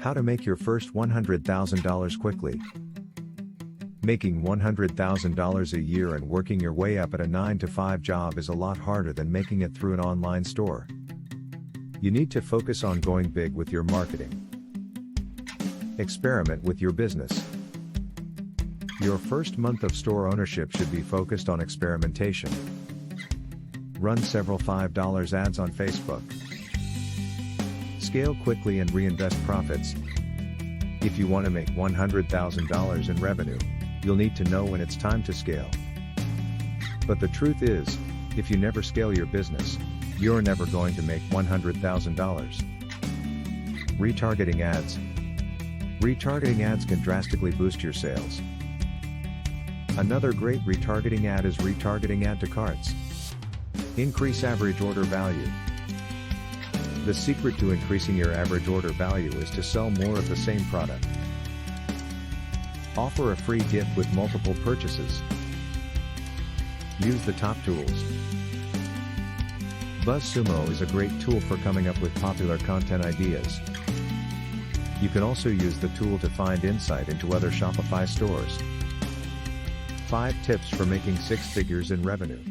How to make your first $100,000 quickly. Making $100,000 a year and working your way up at a 9-to-5 job is a lot harder than making it through an online store. You need to focus on going big with your marketing. Experiment with your business. Your first month of store ownership should be focused on experimentation. Run several $5 ads on Facebook. Scale quickly and reinvest profits. If you want to make $100,000 in revenue, you'll need to know when it's time to scale. But the truth is, if you never scale your business, you're never going to make $100,000. Retargeting ads. Retargeting ads can drastically boost your sales. Another great retargeting ad is retargeting add to carts. Increase average order value. The secret to increasing your average order value is to sell more of the same product. Offer a free gift with multiple purchases. Use the top tools. BuzzSumo is a great tool for coming up with popular content ideas. You can also use the tool to find insight into other Shopify stores. 5 tips for making 6 figures in revenue.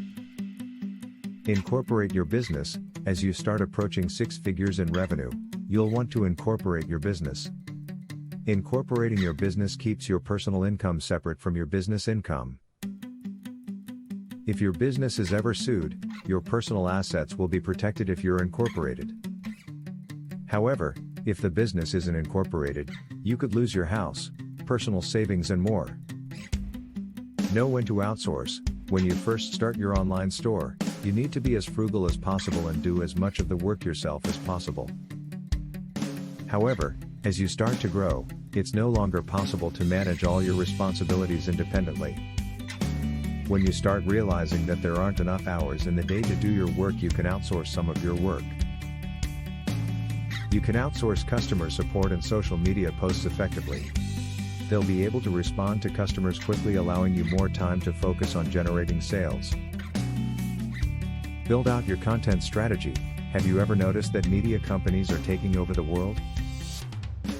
Incorporate your business. As you start approaching 6 figures in revenue, you'll want to incorporate your business. Incorporating your business keeps your personal income separate from your business income. If your business is ever sued, your personal assets will be protected if you're incorporated. However, if the business isn't incorporated, you could lose your house, personal savings and more. Know when to outsource. When you first start your online store, you need to be as frugal as possible and do as much of the work yourself as possible. However, as you start to grow, it's no longer possible to manage all your responsibilities independently. When you start realizing that there aren't enough hours in the day to do your work, you can outsource some of your work. You can outsource customer support and social media posts effectively. They'll be able to respond to customers quickly, allowing you more time to focus on generating sales. Build out your content strategy. Have you ever noticed that media companies are taking over the world?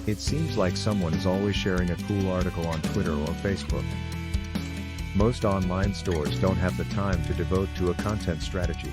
It seems like someone is always sharing a cool article on Twitter or Facebook. Most online stores don't have the time to devote to a content strategy.